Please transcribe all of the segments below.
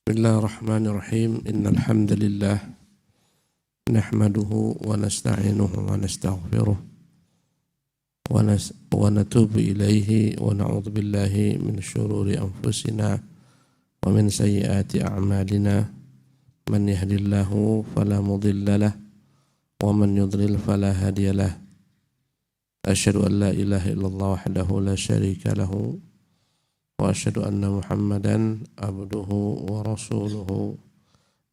Bismillahirrahmanirrahim. Innal hamdalillah nahmaduhu wa nasta'inuhu wa nastaghfiruh wa natubu ilaihi wa na'udzu billahi min syururi anfusina wa min sayyiati a'malina. Man yahdihillahu fala mudilla lahu wa man yudlil fala hadiya lahu. Asyhadu an la ilaha illallah wahdahu la syarika lahu wa asyhadu anna Muhammadan abduhu wa rasuluhu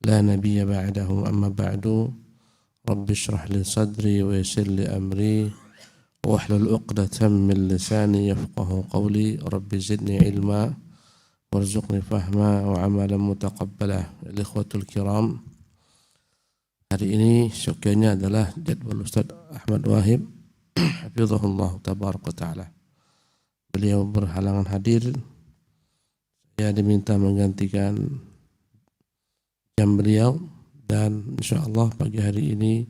la nabiyya ba'dahu. Amma ba'du. Rabbi shrah li sadri wa yassir li amri wahlul 'uqdatam min lisani yafqahu qawli. Rabbi zidni ilma warzuqni fahma wa amalan mutaqabbala. Ikhwatul kiram, hari ini syukurnya adalah jadwal Ustaz Ahmad Wahib hafizahullah tabaraka ta'ala. Beliau berhalangan hadir. Saya diminta menggantikan jam beliau, dan insyaallah pagi hari ini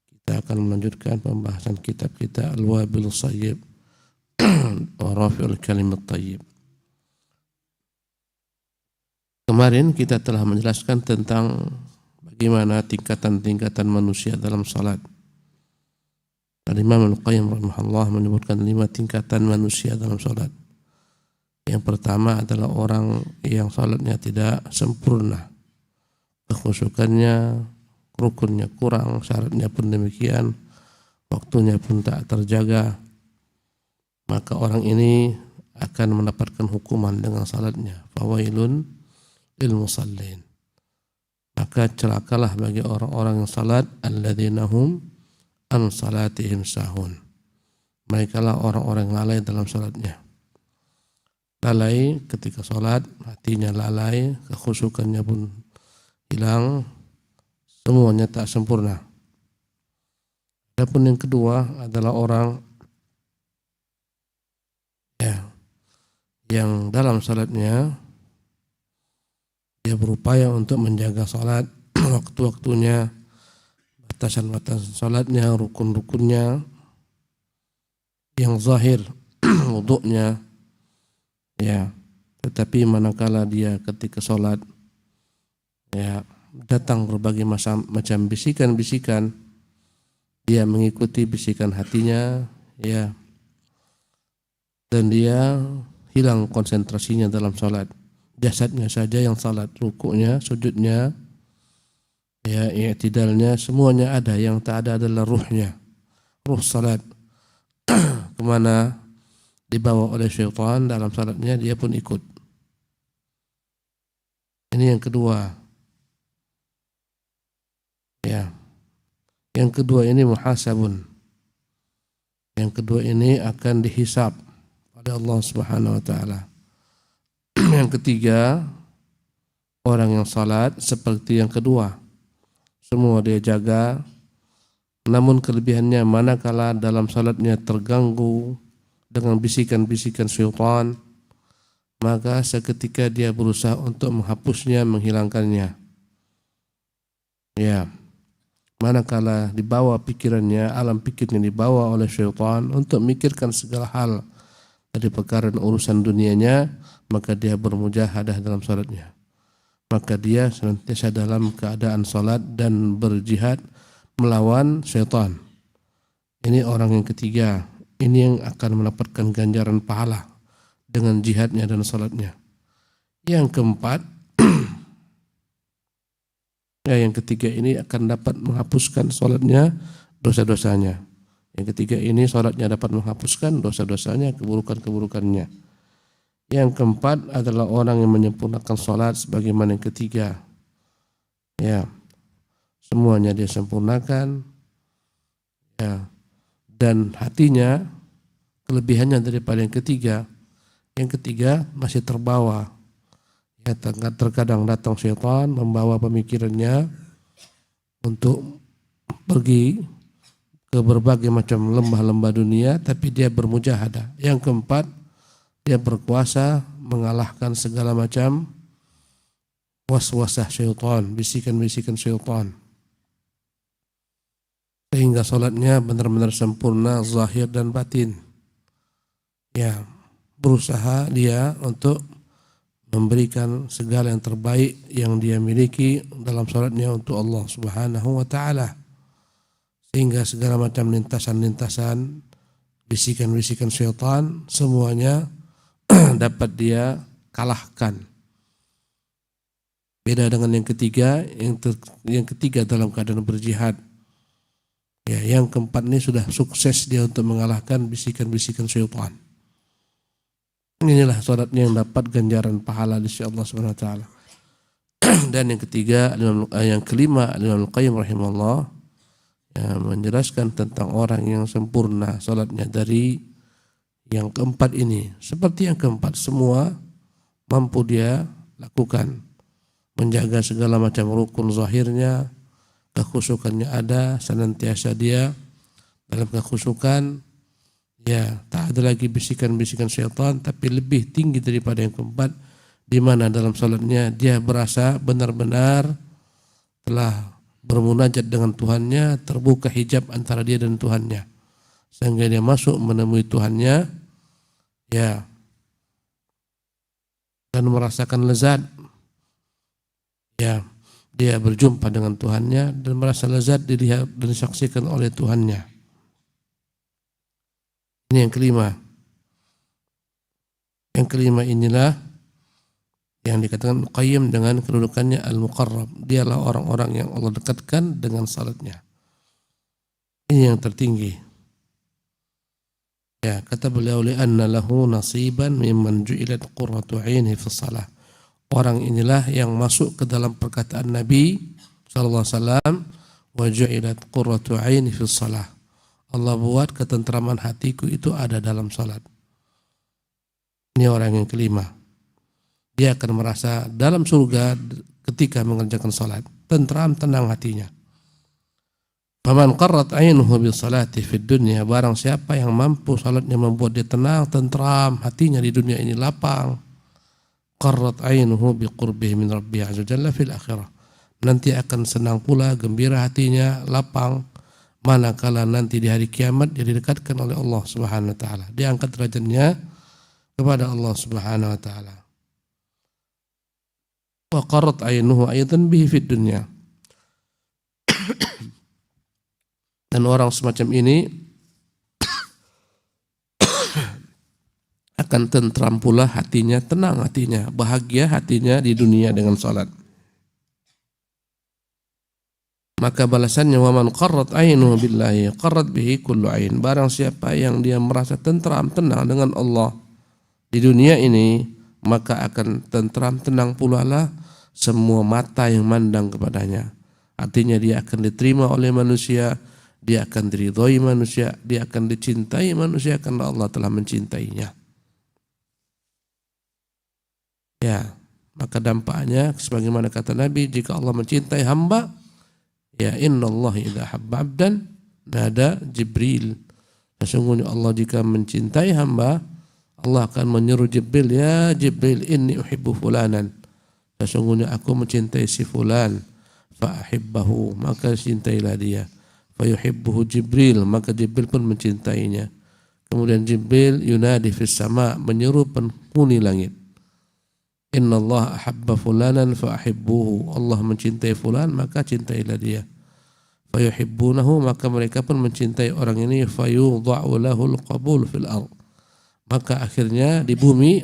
kita akan melanjutkan pembahasan kitab kita Al-Wabilus Sayyib wa Rafi'ul Kalimat Thayyib. Kemarin kita telah menjelaskan tentang bagaimana tingkatan-tingkatan manusia dalam salat. Imam Al-Qayyim rahimahullah menyebutkan 5 tingkatan manusia dalam salat. Yang pertama adalah orang yang salatnya tidak sempurna, kekhusyukannya, rukunnya kurang, syaratnya pun demikian, waktunya pun tak terjaga. Maka orang ini akan mendapatkan hukuman dengan salatnya. Fawailun lil musallin. Maka celakalah bagi orang-orang yang salat, alladzina hum an salatihim sahun. Mereka lah orang-orang yang lalai dalam salatnya. Lalai ketika salat, hatinya lalai, kekhusyukannya pun hilang, semuanya tak sempurna. Adapun yang kedua adalah orang yang dalam salatnya dia berupaya untuk menjaga salat, waktu-waktunya, batasan-batasan salatnya, rukun-rukunnya, yang zahir, wudu'nya, tetapi manakala dia ketika salat datang berbagai macam bisikan-bisikan, dia mengikuti bisikan hatinya, dan dia hilang konsentrasinya dalam salat. Jasadnya saja yang salat, rukuknya, sujudnya, i'tidalnya, semuanya ada. Yang tak ada adalah ruhnya. Ruh salat kemana dibawa oleh syaitan dalam salatnya, dia pun ikut. Ini yang kedua. Yang kedua ini muhasabun. Yang kedua ini akan dihisab oleh Allah Subhanahu wa taala. Yang ketiga, orang yang salat seperti yang kedua. Semua dia jaga, namun kelebihannya manakala dalam salatnya terganggu dengan bisikan-bisikan syaitan, maka seketika dia berusaha untuk menghapusnya, menghilangkannya. Manakala dibawa pikirannya, alam pikirnya dibawa oleh syaitan untuk memikirkan segala hal dari perkara dan urusan dunianya, maka dia bermujahadah dalam salatnya. Maka dia senantiasa dalam keadaan salat dan berjihad melawan syaitan. Ini orang yang ketiga. Ini yang akan mendapatkan ganjaran pahala dengan jihadnya dan salatnya. Yang keempat, yang ketiga ini akan dapat menghapuskan salatnya, dosa-dosanya. Yang ketiga ini salatnya dapat menghapuskan dosa-dosanya, keburukan-keburukannya. Yang keempat adalah orang yang menyempurnakan salat sebagaimana yang ketiga. Semuanya dia sempurnakan. Dan hatinya kelebihannya daripada yang ketiga. Yang ketiga masih terbawa. Terkadang datang syaitan membawa pemikirannya untuk pergi ke berbagai macam lembah-lembah dunia, tapi dia bermujahadah. Yang keempat, dia berkuasa mengalahkan segala macam waswasah syaitan, bisikan-bisikan syaitan. Sehingga salatnya benar-benar sempurna zahir dan batin. Berusaha dia untuk memberikan segala yang terbaik yang dia miliki dalam salatnya untuk Allah Subhanahu wa taala. Sehingga segala macam lintasan-lintasan, bisikan-bisikan syaitan semuanya dapat dia kalahkan. Beda dengan yang ketiga, yang ketiga dalam keadaan berjihad. Ya, yang keempat ini sudah sukses dia untuk mengalahkan bisikan-bisikan syaitan. Inilah salatnya yang dapat ganjaran pahala di sisi Allah Subhanahu wa taala. Dan yang ketiga, yang kelima, Imam Al-Qayyim rahimahullah ya, menjelaskan tentang orang yang sempurna salatnya dari yang keempat ini. Seperti yang keempat, semua mampu dia lakukan. Menjaga segala macam rukun zahirnya, kekhusyukannya ada, senantiasa dia dalam kekhusyukan. Ya, tak ada lagi bisikan-bisikan syaitan, tapi lebih tinggi daripada yang keempat, di mana dalam salatnya dia berasa benar-benar telah bermunajat dengan Tuhannya, terbuka hijab antara dia dan Tuhannya, sehingga dia masuk menemui Tuhannya, ya, dan merasakan lezat, ya, dia berjumpa dengan Tuhannya dan merasa lezat dilihat dan disaksikan oleh Tuhannya. Ini yang kelima. Yang kelima inilah yang dikatakan Qayyim dengan kedudukannya al-muqarrab. Dialah orang-orang yang Allah dekatkan dengan salatnya. Ini yang tertinggi. Ya, kata beliau, li'anna lahu nasiban mimman ju'ilat qurratu 'ainihi fi shalah. Orang inilah yang masuk ke dalam perkataan Nabi sallallahu alaihi wasallam, wa ju'ilat qurratu 'ainihi fi shalah. Allah buat ketentraman hatiku itu ada dalam salat. Ini orang yang kelima. Dia akan merasa dalam surga ketika mengerjakan salat, tentram, tenang hatinya. Faman qarrat 'ainuhu bis salati fid dunya, barang siapa yang mampu salatnya membuat dia tenang, tentram hatinya di dunia ini, lapang. Qarrat 'ainuhu bi qurbihi min rabbih azza jalla fil akhirah. Nanti akan senang pula, gembira hatinya, lapang manakala nanti di hari kiamat dia didekatkan oleh Allah Subhanahu wa taala, diangkat derajatnya kepada Allah Subhanahu wa taala. Wa qarrat 'ainuhu aidan bihi fid dunya. Dan orang semacam ini akan tentram pula hatinya, tenang hatinya, bahagia hatinya di dunia dengan salat. Maka balasannya, wa man qarrat 'ainuhu billahi qarrat bihi kullu 'ain. Barang siapa yang dia merasa tentram, tenang dengan Allah di dunia ini, maka akan tentram, tenang pula lah semua mata yang mandang kepadanya. Artinya dia akan diterima oleh manusia, dia akan diridhoi manusia, dia akan dicintai manusia karena Allah telah mencintainya. Ya, maka dampaknya sebagaimana kata Nabi, jika Allah mencintai hamba, ya, innallaha idza habba 'abdan nada Jibril. Sesungguhnya Allah jika mencintai hamba, Allah akan menyeru Jibril, ya Jibril, inni uhibbu fulanan. Sesungguhnya aku mencintai si fulan, fa ahibbahu, maka cintailah dia. Fa yuhibbuhu Jibril, maka Jibril pun mencintainya. Kemudian Jibril yunadi fis sama, menyeru penghuni langit. Innallaha ahabba fulanan fa ahibbuhu. Allah mencintai fulan, maka cintailah dia. Fa yuhibbunahu, maka mereka pun mencintai orang ini. Fa yudha'u lahul qabul fil ardh. Maka akhirnya di bumi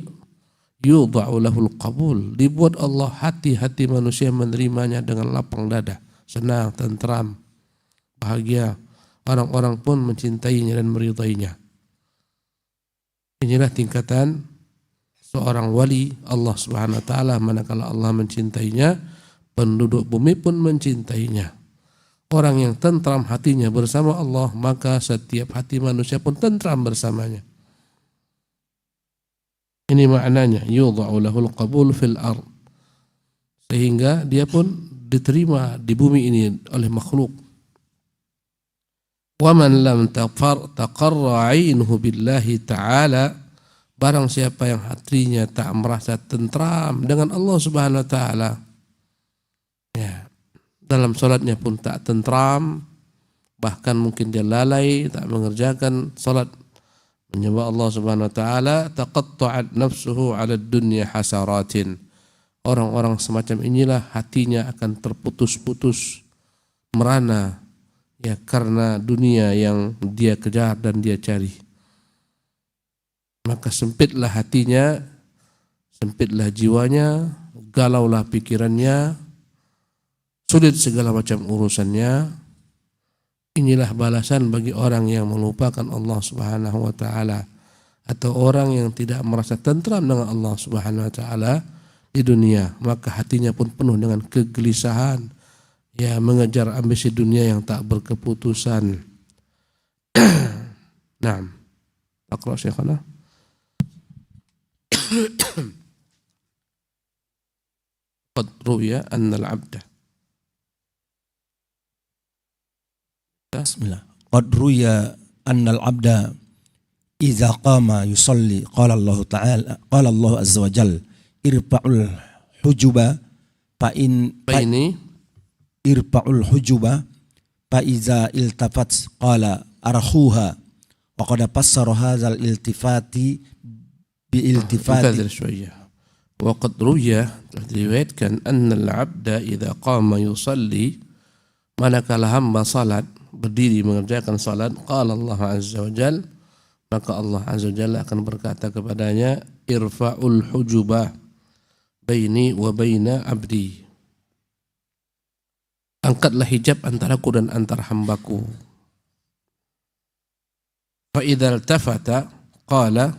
yudha'u lahul qabul, dibuat Allah hati-hati manusia menerimanya dengan lapang dada, senang, tentram, bahagia. Orang-orang pun mencintainya dan meridainya. Inilah tingkatan seorang wali Allah Subhanahu wa taala, manakala Allah mencintainya, penduduk bumi pun mencintainya. Orang yang tentram hatinya bersama Allah, maka setiap hati manusia pun tentram bersamanya. Ini maknanya yudha'u lahul qabul fil ardh, sehingga dia pun diterima di bumi ini oleh makhluk. Wa man lam taqarra 'ainuhu billahi ta'ala, barang siapa yang hatinya tak merasa tentram dengan Allah Subhanahu wa taala, ya, dalam salatnya pun tak tentram, bahkan mungkin dia lalai, tak mengerjakan salat Menyembah Allah Subhanahu wa taala, taqatta'at nafsuhu 'ala dunya hasaratin. Orang-orang semacam inilah hatinya akan terputus-putus, merana ya karena dunia yang dia kejar dan dia cari. Maka sempitlah hatinya, sempitlah jiwanya, galaulah pikirannya, sulit segala macam urusannya. Inilah balasan bagi orang yang melupakan Allah Subhanahu wa taala, atau orang yang tidak merasa tentram dengan Allah Subhanahu wa taala di dunia, maka hatinya pun penuh dengan kegelisahan, ya mengejar ambisi dunia yang tak berkeputusan. Naam. Aqra Syekhana. Qad ruya anna al-'abda. Bismillah. Qad ruya anna al-'abda idza qama yusalli qala Allah ta'ala qala Allah azza wa jalla irfa'ul hujuba irfa'ul hujuba fa iza iltafat qala arkhuha wa qad fassara hadzal iltifati bi iltifati wa qad ruya, diriwayatkan anna al-'abda idza qama yusalli, manakala hamba salat berdiri mengerjakan salat, qala Allah azza wa jalla, maka Allah azza wa jalla akan berkata kepadanya, irfa'ul hujuba baini wa baina abdi, angkatlah hijab antaraku dan antara hambaku. Fa idza iltafata qala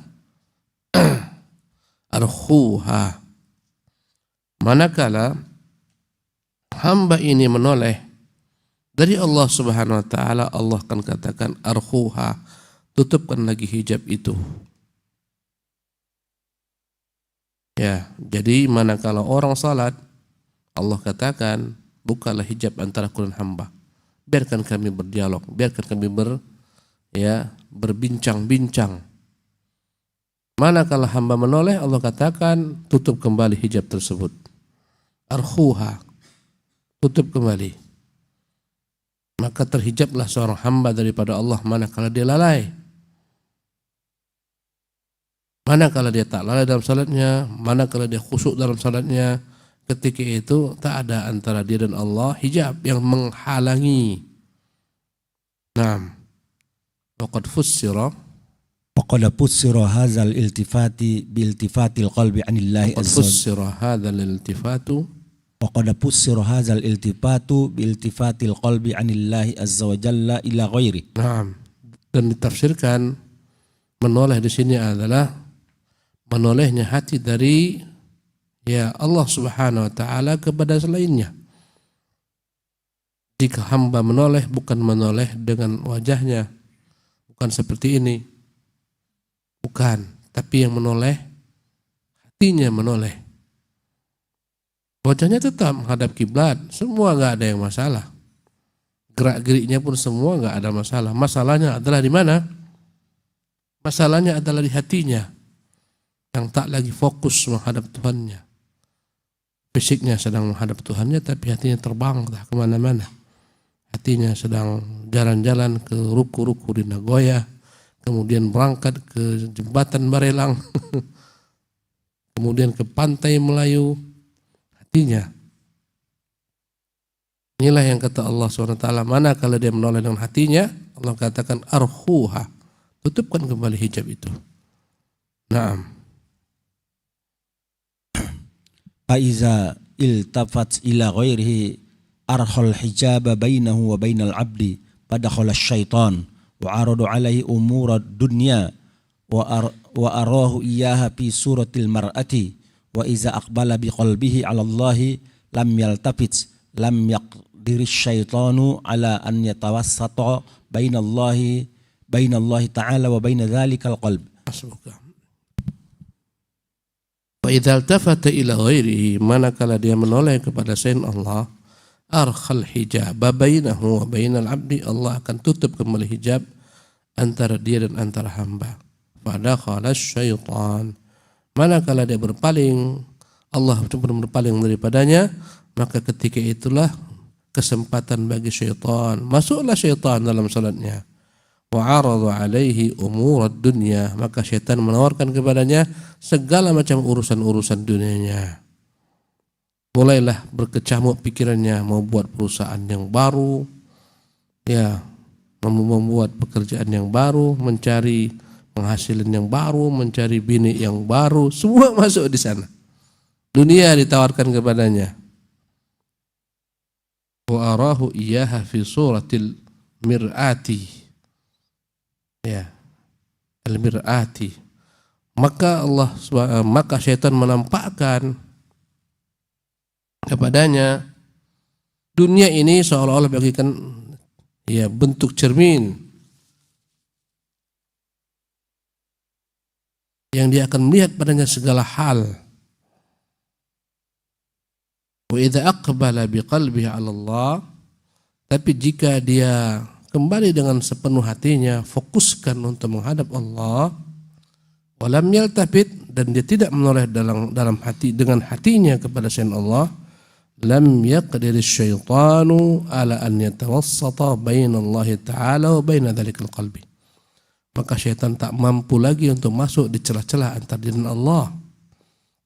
arkhuha, manakala hamba ini menoleh dari Allah Subhanahu wa taala, Allah akan katakan arkhuha, tutupkan lagi hijab itu. Ya, jadi manakala orang salat, Allah katakan, bukalah hijab antara aku dan hamba. Biarkan kami berdialog, biarkan kami berbincang-bincang. Manakala hamba menoleh, Allah katakan, tutup kembali hijab tersebut. Arkhuha, tutup kembali. Maka terhijablah seorang hamba daripada Allah manakala dia lalai. Manakala dia tak lalai dalam salatnya, manakala dia khusyuk dalam salatnya, ketika itu tak ada antara dia dan Allah hijab yang menghalangi. Naam. Waqad fussira hadzal iltifati bi iltifatil qalbi 'anillahi azza wa fussira hadzal iltifatu وقد فسر هذا الالتفات بالتفات القلب عن الله عز وجل إلى غيره. Naam. Dan ditafsirkan menoleh di sini adalah menolehnya hati dari Allah Subhanahu wa taala kepada selainnya. Jika hamba menoleh, bukan menoleh dengan wajahnya, bukan seperti ini, bukan, tapi yang menoleh hatinya menoleh. Wajahnya tetap menghadap kiblat, semua nggak ada yang masalah. Gerak-geriknya pun semua nggak ada masalah. Masalahnya adalah di mana? Masalahnya adalah di hatinya yang tak lagi fokus menghadap Tuhannya. Fisiknya sedang menghadap Tuhannya, tapi hatinya terbang entah kemana-mana. Hatinya sedang jalan-jalan ke ruku-ruku di Nagoya, kemudian berangkat ke jembatan Barelang, kemudian ke pantai Melayu. Hatinya. Inilah yang kata Allah SWT, mana kalau dia menoleh dengan hatinya, Allah katakan arkhuha, tutupkan kembali hijab itu. Naam. Faiza iltafat ila ghairihi arhal hijaba bainahu wa bainal abdi padakhala syaitan wa aradu alaihi umurad dunya wa arahu iyaha fi suratil mar'ati wa iza aqbala biqalbihi 'ala Allah lam yaltafit lam yaqdiris syaitanu 'ala an yatawassata bainallahi ta'ala wa baina dzalikal qalb. Wa idza iltafata ila ghairihi, manakala dia menoleh kepada selain Allah, arkhal hijab bainahu wa bainal abdi, Allah akan tutup kembali hijab antara dia dan antara hamba. Fadakhala syaitan, manakala dia berpaling, Allah cuma berpaling daripadanya, maka ketika itulah kesempatan bagi syaitan. Masuklah syaitan dalam salatnya. wa 'arada 'alaihi umur ad-dunya, maka syaitan menawarkan kepadanya segala macam urusan-urusan dunianya. Mulailah berkecamuk pikirannya, mau buat perusahaan yang baru, ya, membuat pekerjaan yang baru, mencari penghasilan yang baru, mencari bini yang baru, semua masuk di sana. Dunia ditawarkan kepadanya. Wa arahu iyyaha fi suratil mir'ati. Ya, al-mir'ati. Maka syaitan menampakkan kepadanya dunia ini seolah-olah bagikan ya bentuk cermin yang dia akan melihat padanya segala hal. Wa idza aqbala biqalbihi 'ala Allah, tapi jika dia kembali dengan sepenuh hatinya, fokuskan untuk menghadap Allah, walam yaltafit, dan dia tidak menoleh dalam hati dengan hatinya kepada selain Allah, lam yaqdir asyaitanu ala an yatawassata baina Allah Ta'ala wa baina dzalikal qalbi. Maka syaitan tak mampu lagi untuk masuk di celah-celah antara dia dan Allah,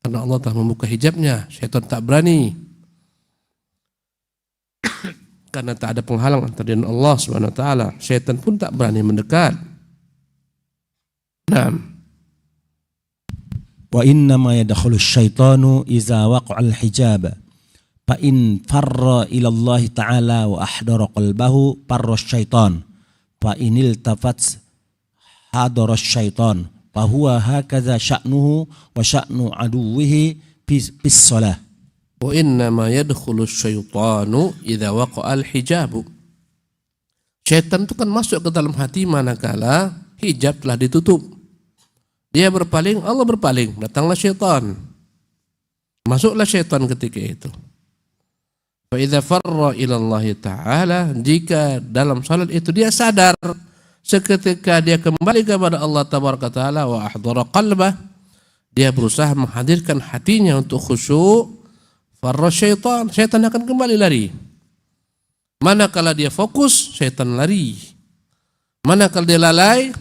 karena Allah telah membuka hijabnya. Syaitan tak berani karena tak ada penghalang antara dia dan Allah Subhanahu wa taala. Syaitan pun tak berani mendekat. Naam. Wa inna ma yadkhulu asyaitanu iza waqa'a al-hijab fa in farra ila Allah Ta'ala wa ahdara qalbahu farra syaitan fa inil tafat hadara syaitan fa huwa hakadha sya'nuhu wa sya'nu aduwwihi bis shalah. Wa inna ma yadkhulu asyaitanu idza waqa'a al-hijab. Syaitan itu kan masuk ke dalam hati manakala hijab telah ditutup. Dia berpaling, Allah berpaling, datanglah syaitan. Masuklah syaitan ketika itu. Fa idza farra ila Allah Ta'ala, jika dalam salat itu dia sadar, seketika dia kembali kepada Allah Tabaraka Ta'ala, wa ahdara qalbah, dia berusaha menghadirkan hatinya untuk khusyuk, farra syaitan, syaitan akan kembali lari. Manakala dia fokus, syaitan lari. Manakala dia lalai,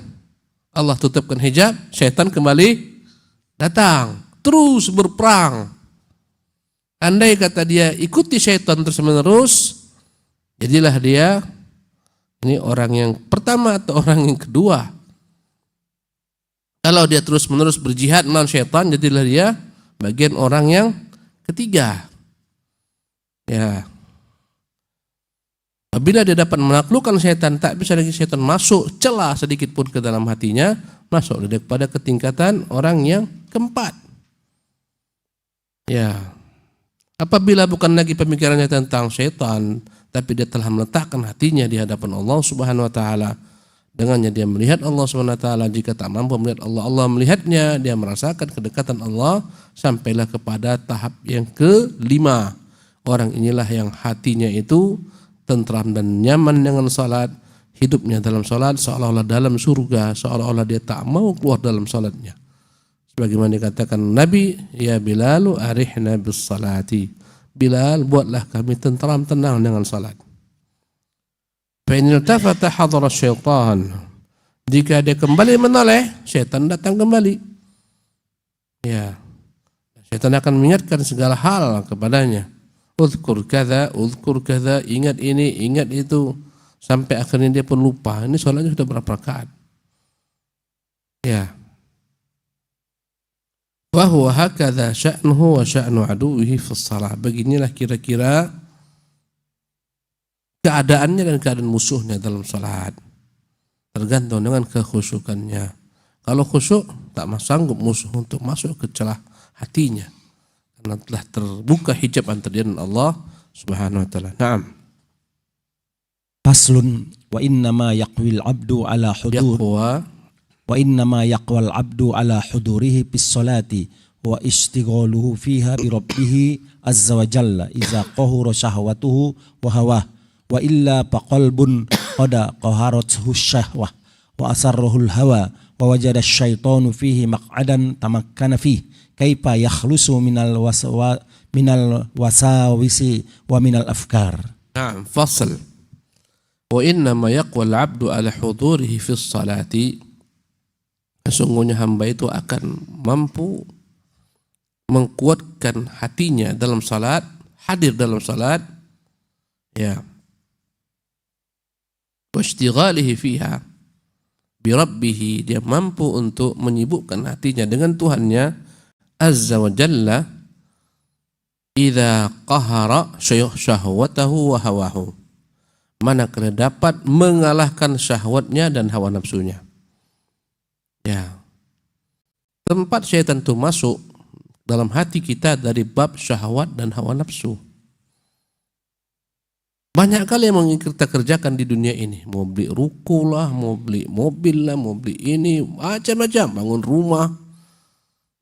Allah tutupkan hijab, syaitan kembali datang, terus berperang. Andai kata dia ikuti syaitan terus menerus, jadilah dia ini orang yang pertama atau orang yang kedua. Kalau dia terus menerus berjihad melawan syaitan, jadilah dia bagian orang yang ketiga. Ya. Apabila dia dapat menaklukkan syaitan, tak bisa lagi syaitan masuk celah sedikit pun ke dalam hatinya, masuk dia kepada ketingkatan orang yang keempat. Ya. Apabila bukan lagi pemikirannya tentang syaitan, tapi dia telah meletakkan hatinya di hadapan Allah Subhanahu wa taala, dengannya dia melihat Allah Subhanahu wa taala. Jika tak mampu melihat Allah, Allah melihatnya, dia merasakan kedekatan Allah sampailah kepada tahap yang kelima. Orang inilah yang hatinya itu tentram dan nyaman dengan salat, hidupnya dalam salat seolah-olah dalam surga, seolah-olah dia tak mau keluar dalam salatnya. Sebagaimana dikatakan Nabi, ya Bilalu arihna bis salati. Bilal, buatlah kami tentram tenang dengan salat. Fa in iltafata hadara syaitan. Jika dia kembali menoleh, syaitan datang kembali. Ya. Syaitan akan mengingatkan segala hal kepadanya. Uzkur kadza, ingat ini, ingat itu, sampai akhirnya dia pun lupa. Ini salatnya sudah berapa rakaat? Ya. Wa huwa hakadha sya'nuhu wa sya'nu aduwwihi fi shalah. Beginilah kira-kira keadaannya dan keadaan musuhnya dalam salat. Tergantung dengan kekhusyukannya. Kalau khusyuk, tak sanggup musuh untuk masuk ke celah hatinya, karena telah terbuka hijab antara dia dan Allah Subhanahu wa taala. Naam. Faslun wa innama yaqwil abdu ala hudur wa innama yaqwal abdu ala hudurihi bis salati wa istighaluhu fiha bi rabbih azza wa jalla idza qahura syahwatuhu wa hawah wa illa faqalbun qad qaharathu syahwah wa asarruhu hawa wa wajada asyaitanu fihi maq'adan tamakkana fihi kaifa yakhlusu minal wasawisi wa minal afkar. Naam, fasl. Wa innama yaqwal 'abdu ala hudurihi fis salati. Sesungguhnya hamba itu akan mampu mengkuatkan hatinya dalam salat, hadir dalam salat, ya. Wa ishtighalihi fiha bi rabbih, dia mampu untuk menyibukkan hatinya dengan Tuhannya azza wa jalla idza qahara syahwatahu wa hawahu, manakala dapat mengalahkan syahwatnya dan hawa nafsunya. Ya. Tempat syaitan itu masuk dalam hati kita dari bab syahwat dan hawa nafsu. Banyak kali yang kita kerjakan di dunia ini. Mau beli ruko lah, mau beli mobil lah, mau beli ini, macam-macam. Bangun rumah,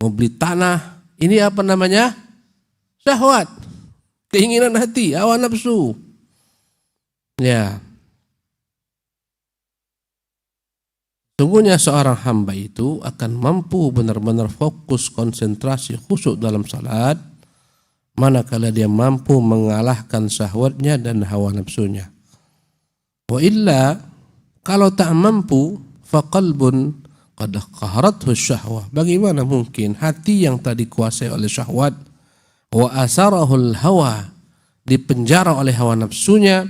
mau beli tanah. Ini apa namanya? Syahwat. Keinginan hati, hawa nafsu. Ya. Sungguhnya seorang hamba itu akan mampu benar-benar fokus, konsentrasi, khusyuk dalam salat manakala dia mampu mengalahkan syahwatnya dan hawa nafsunya. Wa illa, kalau tak mampu, faqalbun qad qaharathu syahwah. Bagaimana mungkin hati yang tadi dikuasai oleh syahwat, wa asarahul hawa, dipenjara oleh hawa nafsunya,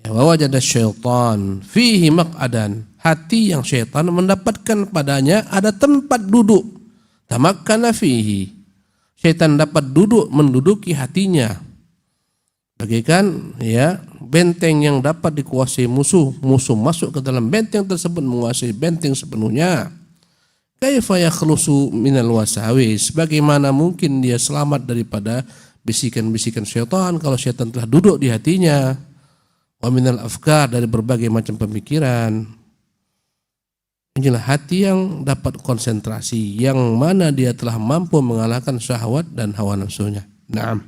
ya, wa wajada syaitan fihi maq'adan, hati yang syaitan mendapatkan padanya ada tempat duduk, tamakkana fihi, syaitan dapat menduduki hatinya, bagaikan ya benteng yang dapat dikuasai musuh masuk ke dalam benteng tersebut, menguasai benteng sepenuhnya. Kaifa yakhlusu minal wasawis, bagaimana mungkin dia selamat daripada bisikan-bisikan syaitan kalau syaitan telah duduk di hatinya. Wa minal afkar, dari berbagai macam pemikiran. Inilah hati yang dapat konsentrasi, yang mana dia telah mampu mengalahkan syahwat dan hawa nafsunya. Naam.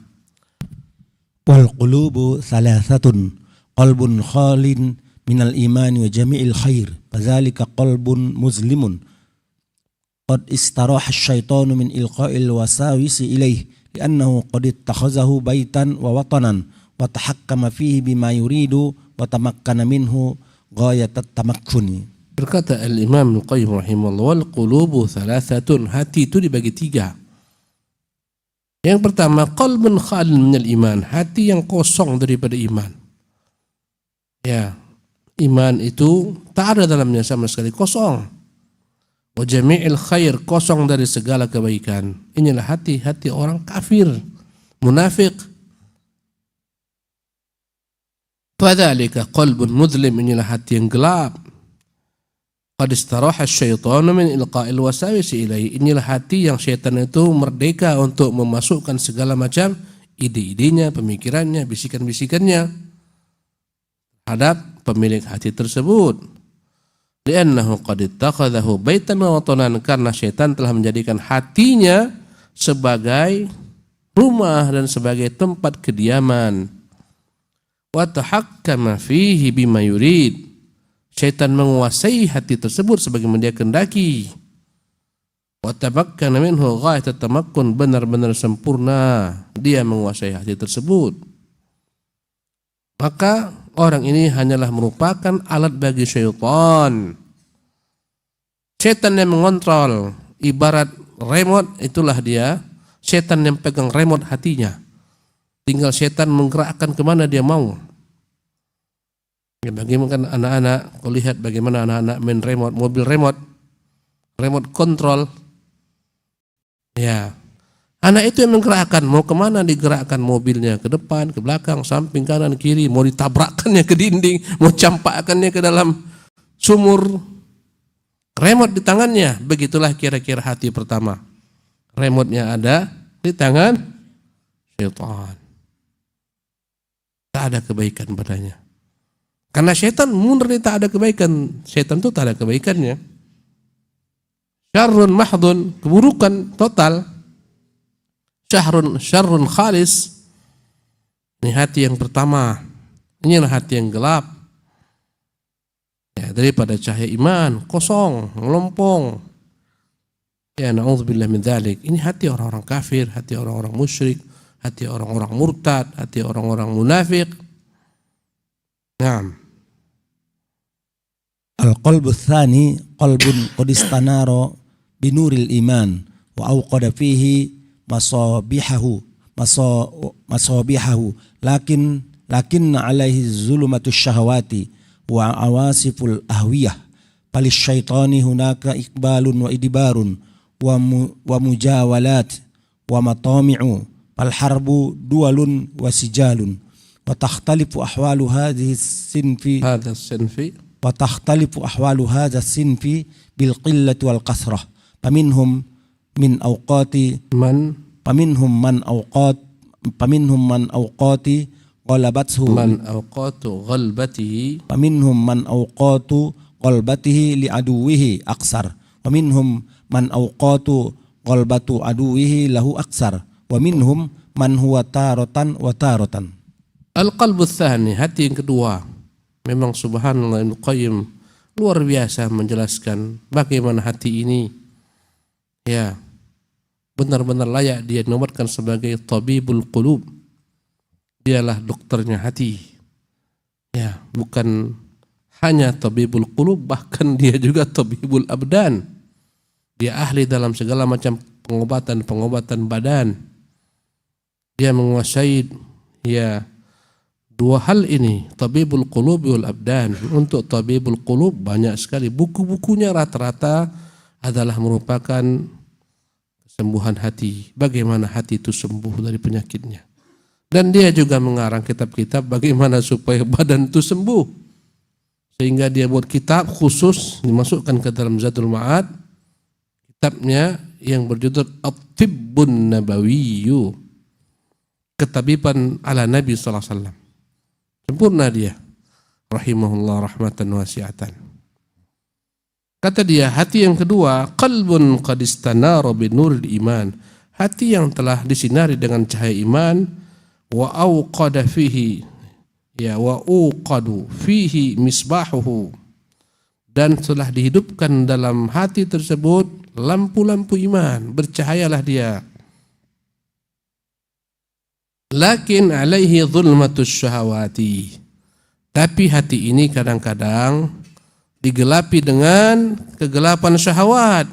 Wal qulubu thalathatun, qalbun khalin minal imani wa jami'il khair, kadzalika qalbun muslimun qad istaraha asy-syaitanu min ilqa'il wasawisi ilaih li'annahu qad ittakhazahu baitan wa watanan wa tahakkama fihi bima yuridu wa tamakkana minhu ghayatat tamakkuni. Berkata Al-Imam Al-Qayyim rahimahullah, wal qulubu thalathatun, hati itu dibagi tiga. Yang pertama, qalbun khalin minal iman, hati yang kosong daripada iman. Ya, iman itu tak ada dalamnya sama sekali, kosong. Wa jami'il khair, kosong dari segala kebaikan. Inilah hati-hati orang kafir, munafik. Fadzalika qalbun mudlim, inilah hati yang gelap. Qad istaraha asy-syaitanu min ilqa'il wasawisi ilaihi, inilah hati yang syaitan itu merdeka untuk memasukkan segala macam ide-idenya, pemikirannya, bisikan-bisikannya terhadap pemilik hati tersebut. Li'annahu qad ittakhadhahu baitan wa watanan, karena syaitan telah menjadikan hatinya sebagai rumah dan sebagai tempat kediaman. Wa tahakkama fihi bima yurid, syaitan menguasai hati tersebut sebagaimana dia kehendaki. Wa tabakkana minhu ghayat tamakkun, benar-benar sempurna dia menguasai hati tersebut. Maka orang ini hanyalah merupakan alat bagi syaitan. Syaitan yang mengontrol, ibarat remote, itulah dia. Syaitan yang pegang remote hatinya. Tinggal syaitan menggerakkan kemana dia mau. Ya, bagaimana anak-anak, kau lihat bagaimana anak-anak main remote, mobil remote control. Ya, anak itu yang menggerakkan, mau kemana digerakkan mobilnya, ke depan, ke belakang, samping, kanan, kiri, mau ditabrakkannya ke dinding, mau campakkannya ke dalam sumur, remote di tangannya. Begitulah kira-kira hati pertama. Remote-nya ada di tangan syaitan. Tak ada kebaikan padanya. Karena syaitan murni tak ada kebaikan. Syaitan itu tak ada kebaikannya. Syarrun mahdun, keburukan total. Syarrun khalis. Ini hati yang pertama. Inilah hati yang gelap. Ya, daripada cahaya iman, kosong, melompong. Ya, na'udzubillah min dzalik. Ini hati orang-orang kafir, hati orang-orang musyrik, hati orang-orang murtad, hati orang-orang munafik. Nah, Al-qalbu tsani qalbun qad istanara binuril iman wa awqada fihi masabihahu lakin alaihi zulumatus syahawati wa awasiful ahwiyah falis syaitani hunaka iqbalun wa idbarun wa mujawalat wa matami'u fal harbu dualun wa sijalun wa takhtalifu ahwalu hadhihi sinfi وتختلف أحوال هذا الصنف بالقلة والكثرة فمنهم من أوقات غلبته لعدوه أكثر ومنهم من أوقات غلبة عدوه له أكثر ومنهم من هو تارة وتارة. Al-qalbu tsani, hati yang kedua. Memang subhanallah, Ibnu Qayyim luar biasa menjelaskan bagaimana hati ini ya benar-benar layak dia dinobatkan sebagai tabibul qulub. Dialah dokternya hati. Ya, bukan hanya tabibul qulub, bahkan dia juga tabibul abdan. Dia ahli dalam segala macam pengobatan badan. Dia menguasai ya dua hal ini, tabibul qulub wal abdan. Untuk tabibul qulub banyak sekali buku-bukunya, rata-rata adalah merupakan kesembuhan hati. Bagaimana hati itu sembuh dari penyakitnya. Dan dia juga mengarang kitab-kitab bagaimana supaya badan itu sembuh. Sehingga dia buat kitab khusus dimasukkan ke dalam Zadul Ma'ad. Kitabnya yang berjudul At-Tibbun Nabawiyyu, ketabiban ala Nabi sallallahu alaihi wasallam. Sempurna dia, rahimahullah rahmatan wasi'atan. Kata dia, hati yang kedua, qalbun qad istanara binuril iman, hati yang telah disinari dengan cahaya iman, wa auqada fihi ya wa uqadu fihi misbahuhu, dan telah dihidupkan dalam hati tersebut lampu-lampu iman, bercahayalah dia. Lakin alaihi zulmatus syahawati, tapi hati ini kadang-kadang digelapi dengan kegelapan syahwat.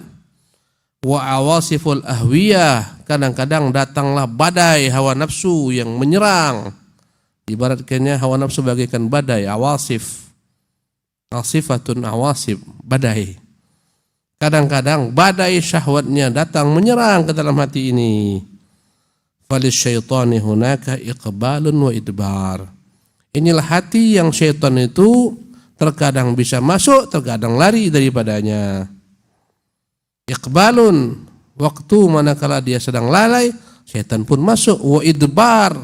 Wa awasiful ahwiyah, kadang-kadang datanglah badai hawa nafsu yang menyerang. Ibaratkannya hawa nafsu bagaikan badai, awasif, asifatun awasif, badai. Kadang-kadang badai syahwatnya datang menyerang ke dalam hati ini. Falis syaitani hunaka iqbalun wa idbar. Inilah hati yang syaitan itu terkadang bisa masuk, terkadang lari daripadanya. Iqbalun, waktu manakala dia sedang lalai, syaitan pun masuk. Wa idbar,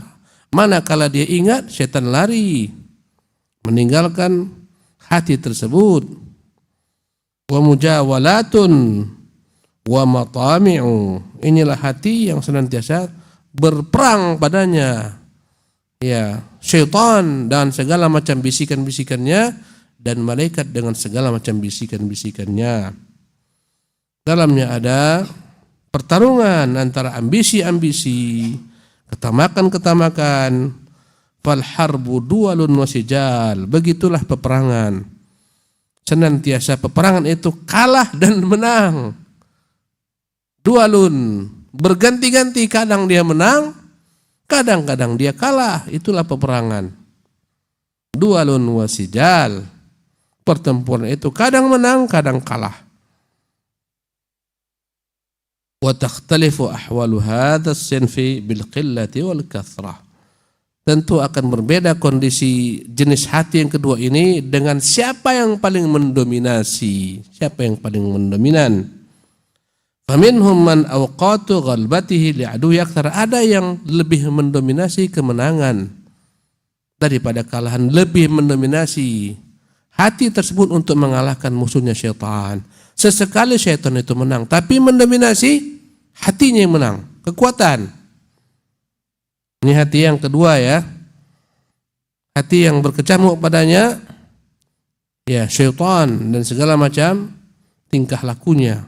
manakala dia ingat, syaitan lari, meninggalkan hati tersebut. Wa mujawalatun wa matami'u, inilah hati yang senantiasa berperang padanya ya syaitan dan segala macam bisikan-bisikannya, dan malaikat dengan segala macam bisikan-bisikannya. Dalamnya ada pertarungan antara ambisi-ambisi, ketamakan-ketamakan. Fal harbu dualun wasijal, begitulah peperangan. Senantiasa peperangan itu kalah dan menang. Dualun, berganti-ganti, kadang dia menang, kadang-kadang dia kalah. Itulah peperangan. Dualun wasijal, pertempuran itu kadang menang, kadang kalah. Wa takhtalifu ahwalu hadzal sinfi bil qillati wal kathrah. Tentu akan berbeda kondisi jenis hati yang kedua ini dengan siapa yang paling mendominasi, siapa yang paling mendominan. Faminhum man awqatu ghalbatihi li'aduwwi aktsar, ada yang lebih mendominasi kemenangan daripada kalahan, lebih mendominasi hati tersebut untuk mengalahkan musuhnya syaitan. Sesekali syaitan itu menang, tapi mendominasi hatinya yang menang, kekuatan. Ini hati yang kedua ya. Hati yang berkecamuk padanya ya syaitan dan segala macam tingkah lakunya.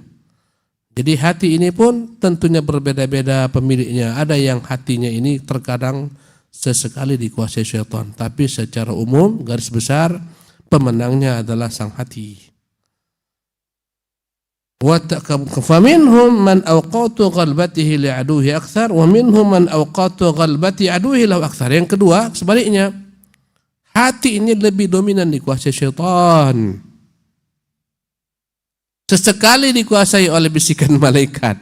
Jadi hati ini pun tentunya berbeda-beda pemiliknya. Ada yang hatinya ini terkadang sesekali dikuasai syaitan, tapi secara umum garis besar pemenangnya adalah sang hati. Faminhum man awqatu ghalbatihi li'aduhi akthar wa minhum man awqatu ghalbati aduhi lahu akthar. Yang kedua, sebaliknya, hati ini lebih dominan dikuasai syaitan. Sesekali dikuasai oleh bisikan malaikat.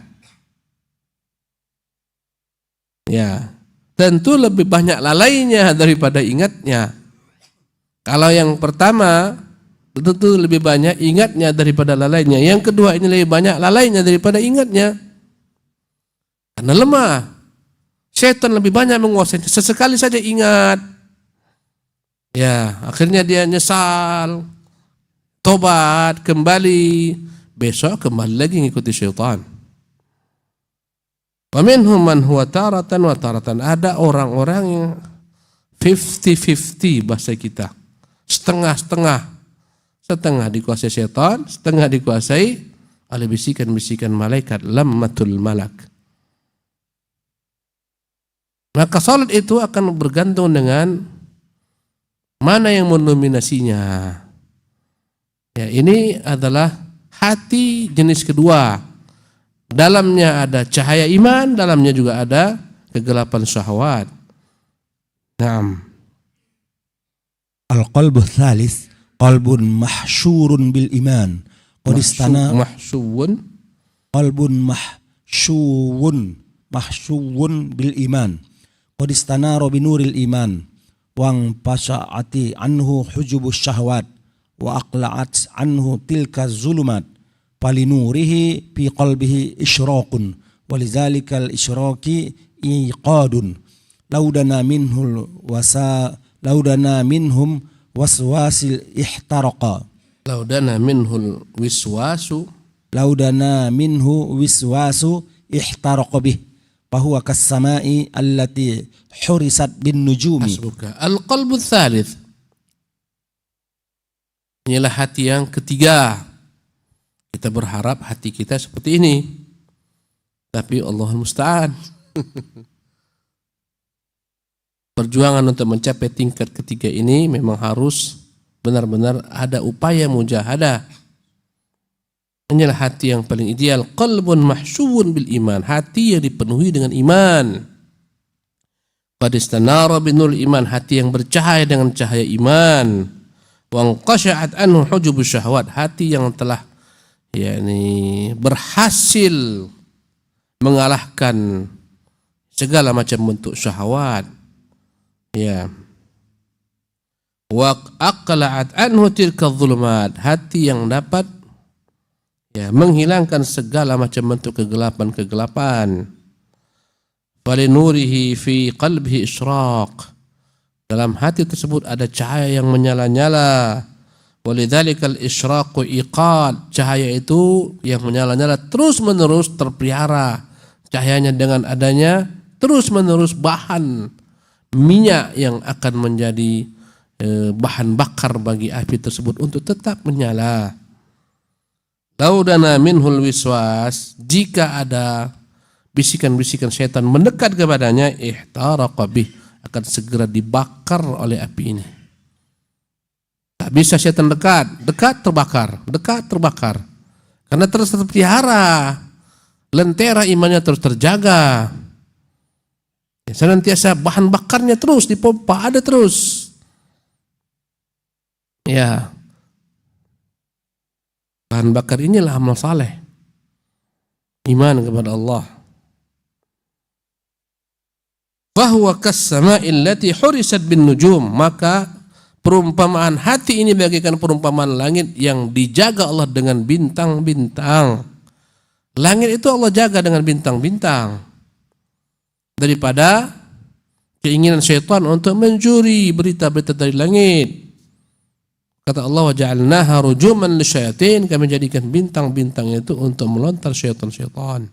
Ya, tentu lebih banyak lalainya daripada ingatnya. Kalau yang pertama, tentu lebih banyak ingatnya daripada lalainya. Yang kedua ini lebih banyak lalainya daripada ingatnya. Karena lemah. Syaitan lebih banyak menguasai. Sesekali saja ingat. Ya, akhirnya dia nyesal. Tobat, kembali. Besok kembali lagi ngikuti syaitan. Wa minhum man huwa taratan wa taratan. Ada orang-orang yang 50-50 bahasa kita. Setengah-setengah. Setengah dikuasai syaitan, setengah dikuasai oleh bisikan-bisikan malaikat, lammatul malak. Maka salat itu akan bergantung dengan mana yang mendominasinya. Ya, ini adalah hati jenis kedua. Dalamnya ada cahaya iman, dalamnya juga ada kegelapan syahwat. Naam. Al-qalbu tsalis qalbun mahsyurun bil iman. Qad istana qalbun mahsyuwun bil iman. Qad istanara bi nuril iman wang pasa'ati anhu hujubus syahwat wa aqla'at anhu tilka zulumat falinurihi fi qalbihi isyraqun walizalikal isyraqi iqadun laudana minhum waswasil ihtaraqa laudana minhu wiswasu ihtaraqa bih fahuwa kas-sama'i allati hurisat bin nujumi. Al-qalbu tsalits, inilah hati yang ketiga. Kita berharap hati kita seperti ini, tapi Allahul musta'an. Perjuangan untuk mencapai tingkat ketiga ini memang harus benar-benar ada upaya mujahadah. Inilah hati yang paling ideal. Qalbun mahsyuwun bil iman, hati yang dipenuhi dengan iman. Qad istanara binul iman, hati yang bercahaya dengan cahaya iman. Wa qasha'at anhu hujubus syahwat, hati yang telah berhasil mengalahkan segala macam bentuk syahwat. Ya. Wa aqla'at anhu tilka dhulumat, hati yang dapat menghilangkan segala macam bentuk kegelapan-kegelapan. Falinurihi fi qalbihi isyraq, dalam hati tersebut ada cahaya yang menyala-nyala. Walidzalikal isyraqu iqad, cahaya itu yang menyala-nyala terus-menerus terpelihara. Cahayanya dengan adanya terus-menerus bahan minyak yang akan menjadi bahan bakar bagi api tersebut untuk tetap menyala. Laudana minhul wiswas, jika ada bisikan-bisikan syaitan mendekat kepadanya, ihtaraqa bih, akan segera dibakar oleh api ini. Tak bisa syaitan dekat terbakar. Karena terus terpelihara, lentera imannya terus terjaga. Senantiasa bahan bakarnya terus dipompa, ada terus. Ya. Bahan bakar inilah amal saleh, iman kepada Allah. Fahuwa kas-sama'il lati hurisat bin nujum, maka perumpamaan hati ini bagaikan perumpamaan langit yang dijaga Allah dengan bintang-bintang. Langit itu Allah jaga dengan bintang-bintang daripada keinginan syaitan untuk mencuri berita-berita dari langit. Kata Allah, wa ja'alnaha rujuman lisyayatin, kami jadikan bintang-bintang itu untuk melontar syaitan-syaitan.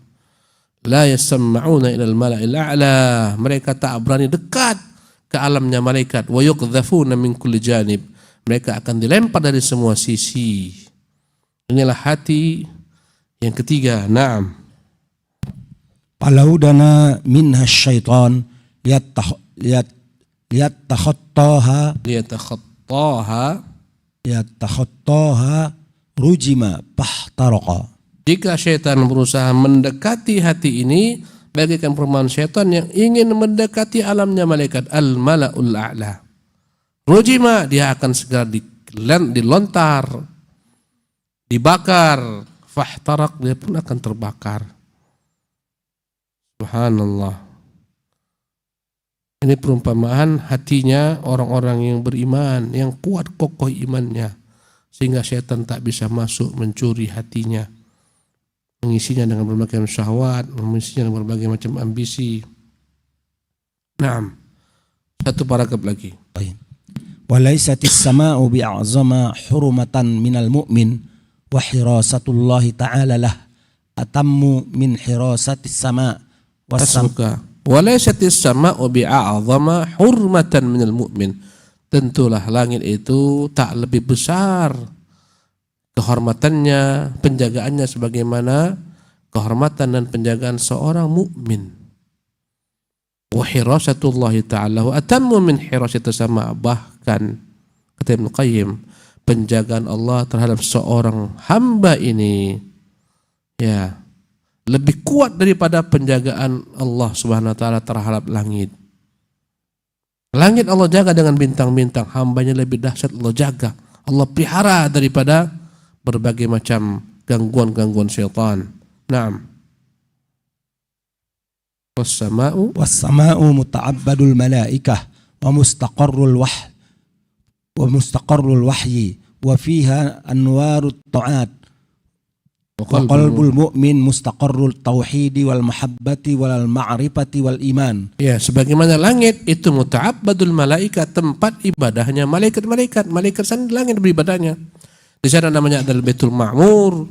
La yasma'una ilal mala'il a'la, mereka tak berani dekat ke alamnya malaikat. Wa yuqdhafuna min kulli janib, mereka akan dilempar dari semua sisi. Inilah hati yang ketiga. Naam. Palaudana minha syaitan liyatakhattaha yatakhattaha rujima pahtaraqa. Jika syaitan berusaha mendekati hati ini, bagaikan perumpamaan syaitan yang ingin mendekati alamnya malaikat al-mala'ul a'la. Rujima, dia akan segera dilontar, dibakar, fahtarak, dia pun akan terbakar. Subhanallah. Ini perumpamaan hatinya orang-orang yang beriman, yang kuat kokoh imannya, sehingga syaitan tak bisa masuk mencuri hatinya, mengisinya dengan berbagai macam syahwat, mengisinya dengan berbagai macam ambisi. Naam. Satu paragraf lagi. Baik. Walaisatis sama'u bi'a'zama hurmatan minal mu'min wa hirasatullahi ta'ala lah atammu min hirasatis sama' Asmuka. Walaisatis sama'u bi'a'zama hurmatan minal mu'min. Tentulah langit itu tak lebih besar kehormatannya, penjagaannya sebagaimana kehormatan dan penjagaan seorang mukmin. Wa hirasatullahi ta'ala wa atammu min hirasatis sama'. Bahkan kata Ibnu Qayyim, penjagaan Allah terhadap seorang hamba ini ya lebih kuat daripada penjagaan Allah Subhanahu wa taala terhadap langit. Langit Allah jaga dengan bintang-bintang, hambanya lebih dahsyat Allah jaga. Allah pelihara daripada berbagai macam gangguan-gangguan syaitan. Naam. Was-sama'u muta'abbadul malaikah wa mustaqarrul wahyi wa fiha anwarut ta'at wa qalbul mu'min mustaqarrul tauhidi wal mahabbati wal ma'rifati wal iman. Ya, sebagaimana langit itu muta'abbadul malaikat, tempat ibadahnya malaikat-malaikat. Malaikat sana di langit beribadahnya. Di sana namanya adalah Baitul Ma'mur.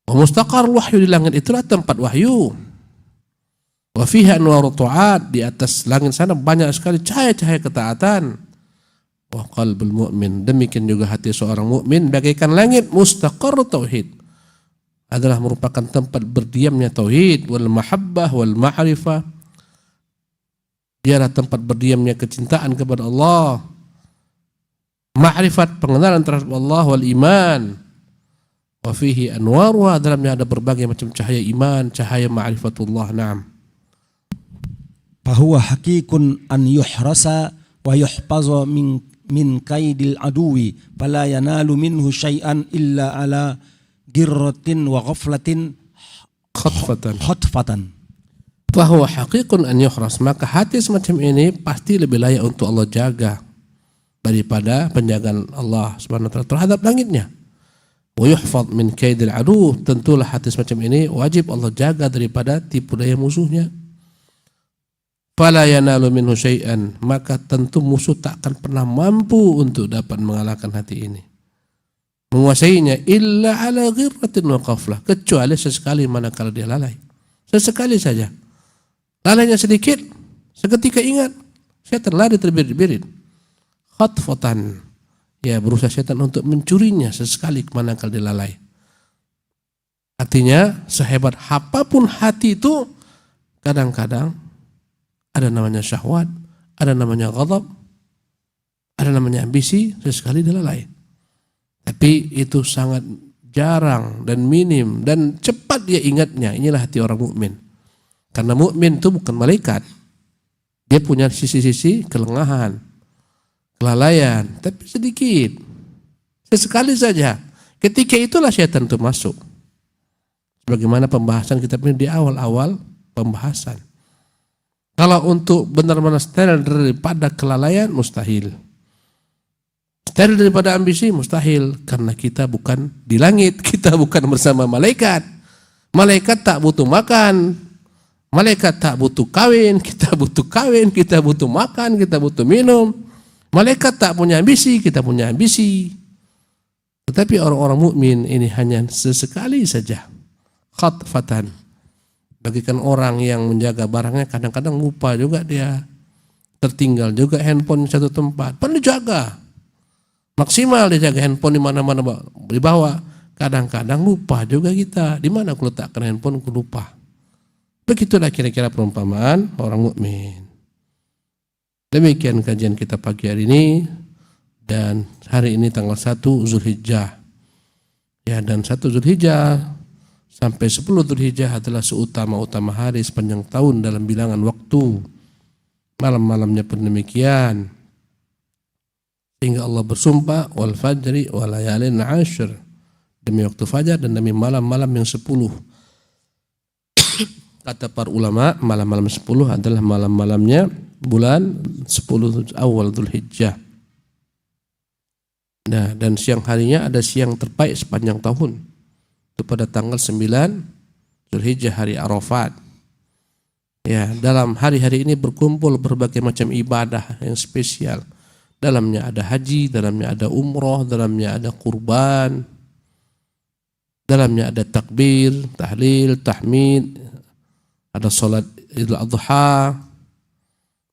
Wa mustaqarrul wahyu, di langit itulah tempat wahyu. Wa fiha anwarut ta'at, di atas langit sana banyak sekali cahaya-cahaya ketaatan. Wa qalbul mu'min, demikian juga hati seorang mukmin bagaikan langit mustaqarr tauhid, adalah merupakan tempat berdiamnya tauhid, wal mahabbah wal ma'rifah, dialah tempat berdiamnya kecintaan kepada Allah, ma'rifat pengenalan terhadap Allah, wal iman, wa fihi anwaruha, dalamnya ada berbagai macam cahaya iman, cahaya ma'rifatullah. Naam. Fahuwa hakikun an yuhrasa wa yuhfaza min kaidil aduwi fala yanalu minhu syai'an illa ala girratin wa ghaflatin khatfatan. Fahuwa haqiqun an yuhras, maka hati semacam ini pasti lebih layak untuk Allah jaga daripada penjagaan Allah Subhanahu wa taala terhadap langitnya. Wa yuhfaz min kaidil adu, tentulah hati semacam ini wajib Allah jaga daripada tipu daya musuhnya. Fala yanalu minhu syai'an, maka tentu musuh tak akan pernah mampu untuk dapat mengalahkan hati ini, menguasainya, illa ala ghirratin wa qaflah, kecuali sesekali manakala dia lalai. Sesekali saja. Lalainya sedikit, seketika ingat, syaitan lari terbirit-birit. Khatfatan, ya berusaha syaitan untuk mencurinya sesekali manakala dia lalai. Artinya sehebat apapun hati itu, kadang-kadang ada namanya syahwat, ada namanya ghadab, ada namanya ambisi, sesekali dia lalai. Tapi itu sangat jarang dan minim dan cepat dia ingatnya. Inilah hati orang mukmin. Karena mukmin itu bukan malaikat. Dia punya sisi-sisi kelengahan, kelalaian, tapi sedikit. Sesekali saja. Ketika itulah syaitan itu masuk. Sebagaimana pembahasan kita di awal-awal pembahasan. Kalau untuk benar-benar steril daripada kelalaian, mustahil. Steril daripada ambisi, mustahil. Karena kita bukan di langit, kita bukan bersama malaikat. Malaikat tak butuh makan, malaikat tak butuh kawin, kita butuh kawin, kita butuh makan, kita butuh minum. Malaikat tak punya ambisi, kita punya ambisi. Tetapi orang-orang mukmin ini hanya sesekali saja. Khatfatan. Bagikan orang yang menjaga barangnya, kadang-kadang lupa juga dia. Tertinggal juga handphone di satu tempat, perlu dijaga. Maksimal dijaga handphone di mana-mana dibawa. Kadang-kadang lupa juga kita. Di mana aku letakkan handphone, aku lupa. Begitulah kira-kira perumpamaan orang mukmin. Demikian kajian kita pagi hari ini. Dan hari ini tanggal 1 Zulhijjah. Ya, dan 1 Zulhijjah sampai 10 Zulhijjah adalah seutama-utama hari sepanjang tahun dalam bilangan waktu. Malam-malamnya pun demikian. Sehingga Allah bersumpah wal fajri wa layalin 'ashr, demi waktu fajar dan demi malam-malam yang 10. Kata para ulama, malam-malam 10 adalah malam-malamnya bulan 10 awal Zulhijjah. Nah, dan siang harinya ada siang terbaik sepanjang tahun. Itu pada tanggal 9 Zulhijjah, hari Arafat. Ya, dalam hari-hari ini berkumpul berbagai macam ibadah yang spesial. Dalamnya ada haji, dalamnya ada umroh, dalamnya ada kurban, dalamnya ada takbir, tahlil, tahmid, ada salat Idul Adha.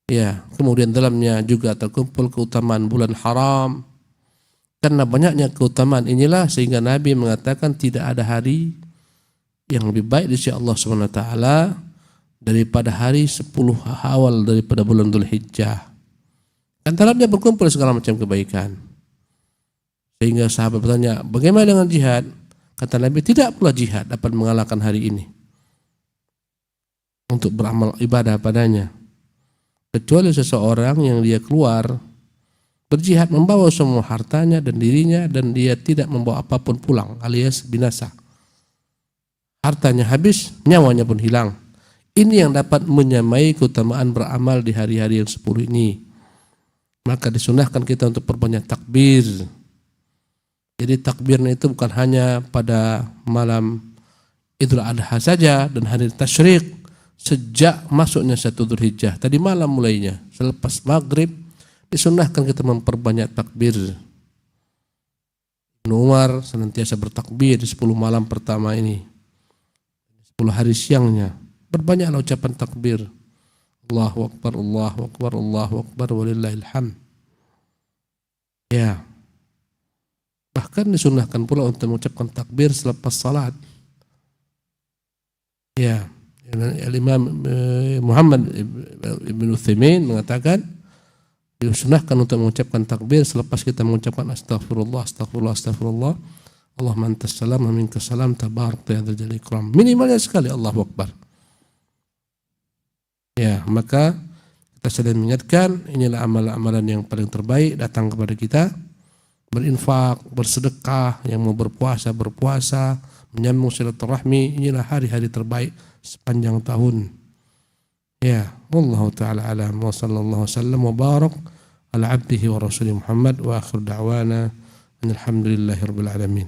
Ya, kemudian dalamnya juga terkumpul keutamaan bulan haram. Karena banyaknya keutamaan inilah sehingga Nabi mengatakan tidak ada hari yang lebih baik di sisi Allah SWT daripada hari 10 awal daripada bulan Dzulhijjah. Dan dalamnya berkumpul segala macam kebaikan. Sehingga sahabat bertanya, bagaimana dengan jihad? Kata Nabi, tidak pula jihad dapat mengalahkan hari ini untuk beramal ibadah padanya, kecuali seseorang yang dia keluar berjihad membawa semua hartanya dan dirinya, dan dia tidak membawa apapun pulang alias binasa. Hartanya habis, nyawanya pun hilang. Ini yang dapat menyamai keutamaan beramal di hari-hari yang 10 ini. Maka disunahkan kita untuk perbanyak takbir. Jadi takbirnya itu bukan hanya pada malam Idul Adha saja dan hari tasyrik, sejak masuknya 1 Dzulhijjah. Tadi malam mulainya, selepas maghrib disunahkan kita memperbanyak takbir. Ibnu Umar senantiasa bertakbir di 10 malam pertama ini, 10 hari siangnya. Berbanyaklah ucapan takbir. Allahu Akbar, Allahu Akbar, Allahu Akbar, walillahil hamd. Ya. Bahkan disunahkan pula untuk mengucapkan takbir selepas salat. Ya. Imam Muhammad Ibn Utsaimin mengatakan disunahkan untuk mengucapkan takbir selepas kita mengucapkan astagfirullah, astagfirullah, astagfirullah. Allahumma antas salam wa minkas salam tabarakta ya dzal jalali wal ikram. Minimalnya sekali Allahu Akbar. Ya, maka kita sedang mengingatkan inilah amalan-amalan yang paling terbaik datang kepada kita. Berinfak, bersedekah, yang mau berpuasa, menyambung silaturahmi, inilah hari-hari terbaik sepanjang tahun. Ya, wallahu ta'ala alam wa sallallahu wasallam wa barak ala abdihi wa rasulih Muhammad wa akhir da'wana alhamdulillahi rabbil alamin.